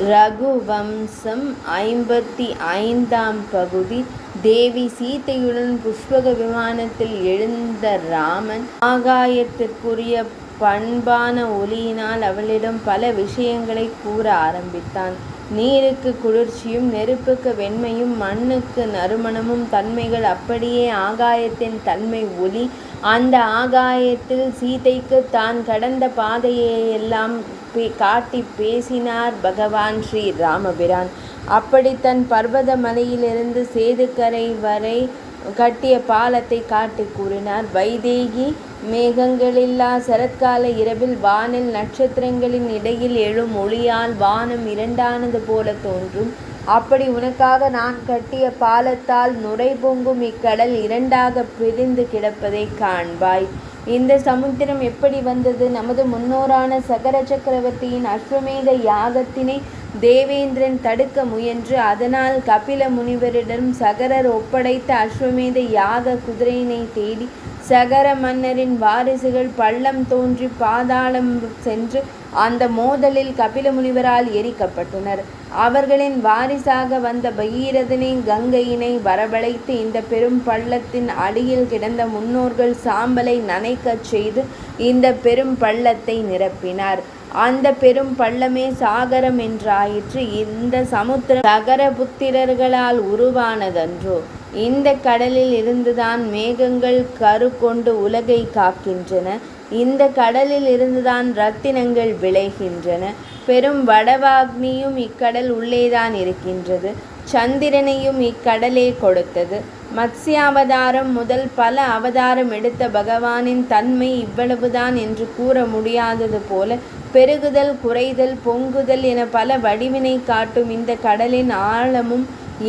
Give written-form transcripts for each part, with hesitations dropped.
ரகுவம்சம் 55ஆம் பகுதி. தேவி சீதையுடன் புஷ்பக விமானத்தில் எழுந்த ராமன் ஆகாயத்திற்குரிய பண்பான ஒலியினால் அவளிடம் பல விஷயங்களை கூற ஆரம்பித்தான். நீருக்கு குளிர்ச்சியும், நெருப்புக்கு வெண்மையும், மண்ணுக்கு நறுமணமும் தன்மைகள் அப்படியே ஆகாயத்தின் தன்மை ஒலி. அந்த ஆகாயத்தில் சீதைக்கு தான் கடந்த பாதையெல்லாம் காட்டி பேசினார் பகவான் ஸ்ரீ ராமபிரான். அப்படி தன் பர்வத மலையிலிருந்து சேதுக்கரை வரை கட்டிய பாலத்தை காட்டி கூறினார். வைதேகி மேகங்களில்லா சரத்கால இரவில் வானில் நட்சத்திரங்களின் இடையில் எழும் ஒளியால் வானம் இரண்டானது போல தோன்றும். அப்படி உனக்காக நான் கட்டிய பாலத்தால் நுரை பொங்கும் இக்கடல் இரண்டாக பிரிந்து கிடப்பதை காண்பாய். இந்த சமுத்திரம் எப்படி வந்தது? நமது முன்னோரான சகர சக்கரவர்த்தியின் அஸ்வமேத யாகத்தினை தேவேந்திரன் தடுக்க முயன்று அதனால் கபில முனிவரிடம் சகரர் ஒப்படைத்த அஸ்வமேத யாக குதிரையினை தேடி சகர மன்னரின் வாரிசுகள் பள்ளம் தோன்றி பாதாளம் சென்று அந்த மோதலில் கபில முனிவரால் எரிக்கப்பட்டனர். அவர்களின் வாரிசாக வந்த பகீரதனை கங்கையினை வரவழைத்து இந்த பெரும் பள்ளத்தின் அடியில் கிடந்த முன்னோர்கள் சாம்பலை நனைக்கச் செய்து இந்த பெரும் பள்ளத்தை நிரப்பினார். அந்த பெரும் பள்ளமே சாகரம் என்றாயிற்று. இந்த சமுத்திரம் சகர புத்திரர்களால் உருவானதன்றோ? இந்த கடலில் இருந்துதான் மேகங்கள் கரு கொண்டு உலகை காக்கின்றன. இந்த கடலில் இருந்துதான் இரத்தினங்கள் விளைகின்றன. பெரும் வடவாக்னியும் இக்கடல் உள்ளேதான் இருக்கின்றது. சந்திரனையும் இக்கடலே கொடுத்தது. மத்ஸ்யாவதாரம் முதல் பல அவதாரம் எடுத்த பகவானின் தன்மை இவ்வளவுதான் என்று கூற முடியாதது போல பெருகுதல், குறைதல், பொங்குதல் என பல வடிவினை காட்டும் இந்த கடலின் ஆழமும்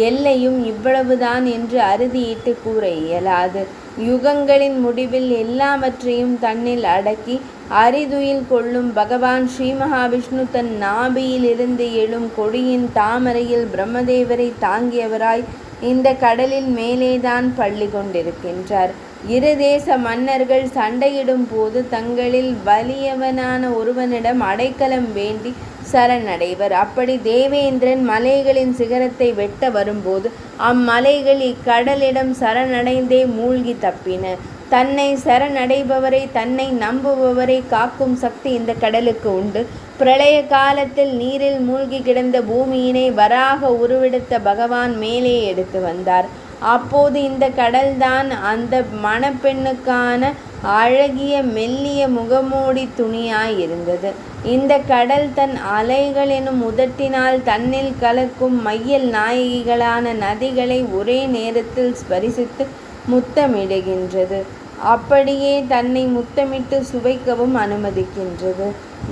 எல்லையும் இவ்வளவுதான் என்று அறுதியிட்டு கூற இயலாது. யுகங்களின் முடிவில் எல்லாவற்றையும் தன்னில் அடக்கி அரிதுயில் கொள்ளும் பகவான் ஸ்ரீ மகாவிஷ்ணு தன் நாபியில் இருந்து எழும் கொடியின் தாமரையில் பிரம்மதேவரை தாங்கியவராய் இந்த கடலில் மேலேதான் பள்ளி கொண்டிருக்கின்றார். இரு தேச மன்னர்கள் சண்டையிடும் போது தங்களில் வலியவனான ஒருவனிடம் அடைக்கலம் வேண்டி சரணடைவர். அப்படி தேவேந்திரன் மலைகளின் சிகரத்தை வெட்ட வரும்போது அம்மலைகள் இக்கடலிடம் சரணடைந்தே மூழ்கி தப்பின. தன்னை சரணடைபவரை, தன்னை நம்புபவரை காக்கும் சக்தி இந்த கடலுக்கு உண்டு. பிரளய காலத்தில் நீரில் மூழ்கி கிடந்த பூமியினை வராக உருவெடுத்த பகவான் மேலே எடுத்து வந்தார். அப்போது இந்த கடல்தான் அந்த மணப்பெண்ணுக்கான அழகிய மெல்லிய முகமூடி துணியாயிருந்தது. இந்த கடல் தன் அலைகள் எனும் உதட்டினால் தன்னில் கலக்கும் மையல் நாயகிகளான நதிகளை ஒரே நேரத்தில் ஸ்பரிசித்து முத்தமிடுகின்றது. அப்படியே தன்னை முத்தமிட்டு சுவைக்கவும் அனுமதிக்கின்றது.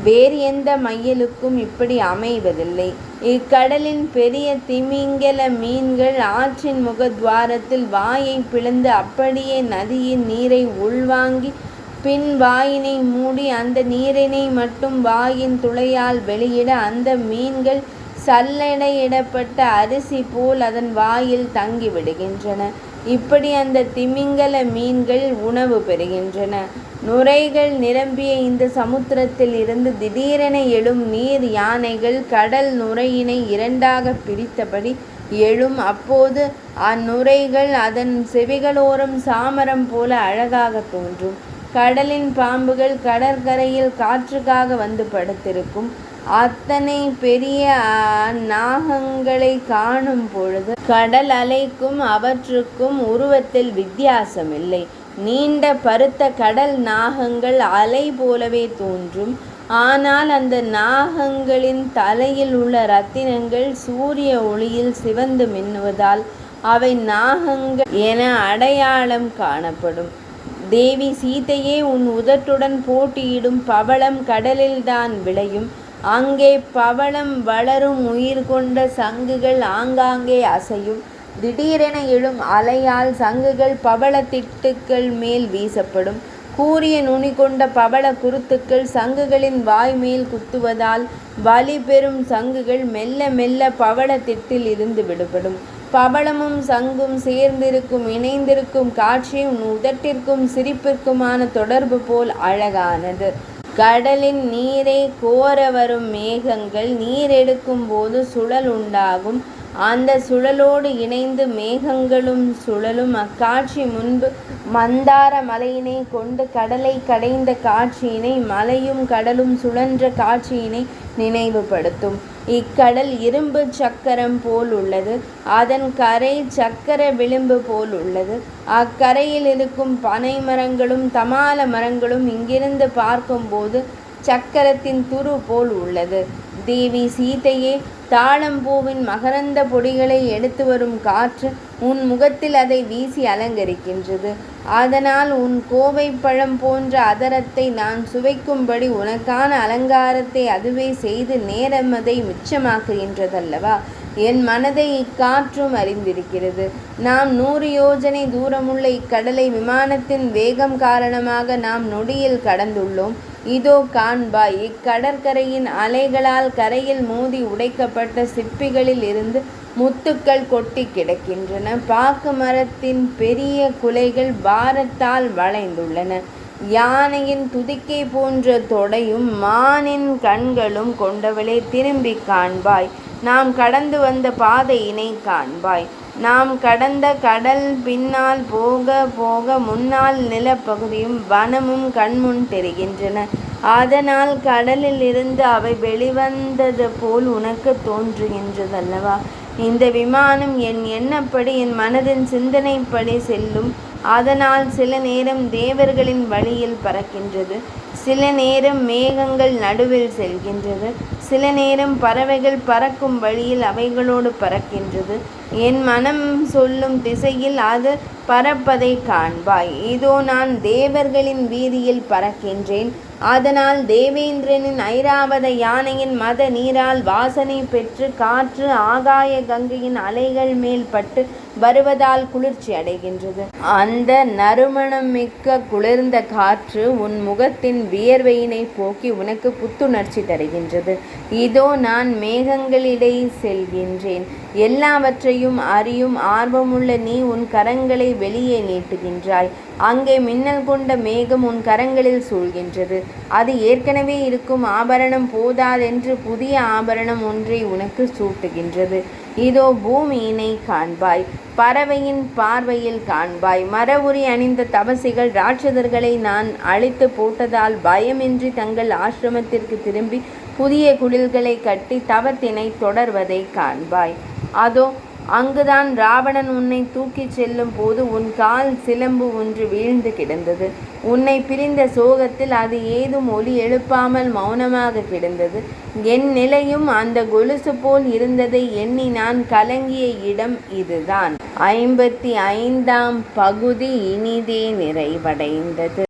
வேறு எந்த மையலுக்கும் இப்படி அமைவதில்லை. இக்கடலின் பெரிய திமிங்கல மீன்கள் ஆற்றின் முகத்வாரத்தில் வாயை பிளந்து அப்படியே நதியின் நீரை உள்வாங்கி பின் வாயினை மூடி அந்த நீரினை மட்டும் வாயின் துளையால் வெளியிட அந்த மீன்கள் சல்லடையிடப்பட்ட அரிசி போல் அதன் வாயில் தங்கிவிடுகின்றன. இப்படி அந்த திமிங்கல மீன்கள் உணவு பெறுகின்றன. நுரைகள் நிரம்பிய இந்த சமுத்திரத்தில் இருந்து திடீரென எழும் நீர் யானைகள் கடல் நுரையினை இரண்டாக பிரித்தபடி எழும். அப்போது அந்நுரைகள் அதன் செவிகளோரம் சாமரம் போல அழகாக தோன்றும். கடலின் பாம்புகள் கடற்கரையில் காற்றுக்காக வந்து படுத்திருக்கும். அத்தனை பெரிய நாகங்களை காணும் பொழுது கடல் அலைக்கும் அவற்றுக்கும் உருவத்தில் வித்தியாசமில்லை. நீண்ட பருத்த கடல் நாகங்கள் அலை போலவே தோன்றும். ஆனால் அந்த நாகங்களின் தலையில் உள்ள இரத்தினங்கள் சூரிய ஒளியில் சிவந்து மின்னுவதால் அவை நாகங்கள் என அடையாளம் காணப்படும். தேவி சீதையே, உன் உதட்டுடன் போட்டியிடும் பவளம் கடலில்தான் விளையும். அங்கே பவளம் வளரும். உயிர் கொண்ட சங்குகள் ஆங்காங்கே அசையும். திடீரென எழும் அலையால் சங்குகள் பவள திட்டுக்கள் மேல் வீசப்படும். கூரிய நுனி கொண்ட பவள குருத்துக்கள் சங்குகளின் வாய் மேல் குத்துவதால் வலி பெறும் சங்குகள் மெல்ல மெல்ல பவள திட்டில் இருந்து விடுபடும். பவளமும் சங்கும் சேர்ந்திருக்கும் இணைந்திருக்கும் காட்சி உன் உதட்டிற்கும் சிரிப்பிற்குமான தொடர்பு போல் அழகானது. கடலின் நீரை கோர வரும் மேகங்கள் நீரெடுக்கும் போது சுழல் உண்டாகும். அந்த சுழலோடு இணைந்து மேகங்களும் சுழலும். அக்காட்சி முன்பு மந்தார மலையினை கொண்டு கடலை கடைந்த காட்சியினை மலையும் கடலும் சுழன்ற காட்சியினை நினைவுபடுத்தும். இக்கடல் இரும்பு சக்கரம் போல் உள்ளது. அதன் கரை சக்கர விளிம்பு போல் உள்ளது. அக்கரையில் இருக்கும் பனை மரங்களும் தமால மரங்களும் இங்கிருந்து பார்க்கும்போது சக்கரத்தின் துரு போல் உள்ளது. தேவி சீதையே, தாழம்பூவின் மகரந்த பொடிகளை எடுத்து வரும் காற்று உன் முகத்தில் அதை வீசி அலங்கரிக்கின்றது. அதனால் உன் கோவை பழம் போன்ற அதரத்தை நான் சுவைக்கும்படி உனக்கான அலங்காரத்தை அதுவே செய்து நேரம் அதை மிச்சமாக்குகின்றதல்லவா? என் மனதை இக்காற்றும் அறிந்திருக்கிறது. நாம் 100 யோஜனை தூரமுள்ள இக்கடலை விமானத்தின் வேகம் காரணமாக நாம் நொடியில் கடந்துள்ளோம். இதோ காண்பாய், இக்கடற்கரையின் அலைகளால் கரையில் மோதி உடைக்கப்பட்ட சிப்பிகளில் இருந்து முத்துக்கள் கொட்டி கிடக்கின்றன. பாக்கு மரத்தின் பெரிய குலைகள் பாரத்தால் வளைந்துள்ளன. யானையின் துதிக்கை போன்ற தொடையும் மானின் கண்களும் கொண்டவளே, திரும்பி காண்பாய். நாம் கடந்து வந்த பாதையினை காண்பாய். நாம் கடந்த கடல் பின்னால் போக போக முன்னால் நிலப்பகுதியும் வனமும் கண்முன் தெரிகின்றன. அதனால் கடலில் இருந்து அவை வெளிவந்தது போல் உனக்கு தோன்றுகின்றதல்லவா? இந்த விமானம் என் எண்ணப்படி என் மனதின் சிந்தனைப்படி செல்லும். அதனால் சில நேரம் தேவர்களின் வழியில் பறக்கின்றது, சில நேரம் மேகங்கள் நடுவில் செல்கின்றது, சில நேரம் பறவைகள் பறக்கும் வழியில் அவைகளோடு பறக்கின்றது. என் மனம் சொல்லும் திசையில் அது பறப்பதை காண்பாய். இதோ நான் தேவர்களின் வீதியில் பறக்கின்றேன். அதனால் தேவேந்திரனின் ஐராவத யானையின் மத நீரால் வாசனை பெற்று காற்று ஆகாய கங்கையின் அலைகள் மேல் பட்டு வருவதால் குளிர்ச்சி அடைகின்றது. அந்த நறுமணம் மிக்க குளிர்ந்த காற்று உன் முகத்தின் வியர்வையினை போக்கி உனக்கு புத்துணர்ச்சி தருகின்றது. இதோ நான் மேகங்களிடை செல்கின்றேன். எல்லாவற்றையும் அறியும் ஆர்வமுள்ள நீ உன் கரங்களை வெளியே நீட்டுகின்றாய். அங்கே மின்னல் கொண்ட மேகம் உன் கரங்களில் சூழ்கின்றது. அது ஏற்கனவே இருக்கும் ஆபரணம் போதாதென்று புதிய ஆபரணம் ஒன்றை உனக்கு சூட்டுகின்றது. இதோ பூமியினை காண்பாய், பறவையின் பார்வையில் காண்பாய். மரவுரி அணிந்த தபசிகள் ராட்சதர்களை நான் அழித்து போட்டதால் பயமின்றி தங்கள் ஆசிரமத்திற்கு திரும்பி புதிய குடில்களை கட்டி தவத்தினை தொடர்வதை காண்பாய். அதோ அங்குதான் ராவணன் உன்னை தூக்கிச் செல்லும் போது உன் கால் சிலம்பு ஒன்று வீழ்ந்து கிடந்தது. உன்னை பிரிந்த சோகத்தில் அது ஏதும் ஒலி எழுப்பாமல் மௌனமாக கிடந்தது. என் நிலையும் அந்த கொலுசு போல் இருந்ததை எண்ணி நான் கலங்கிய இடம் இதுதான். 55ஆம் பகுதி இனிதே நிறைவடைந்தது.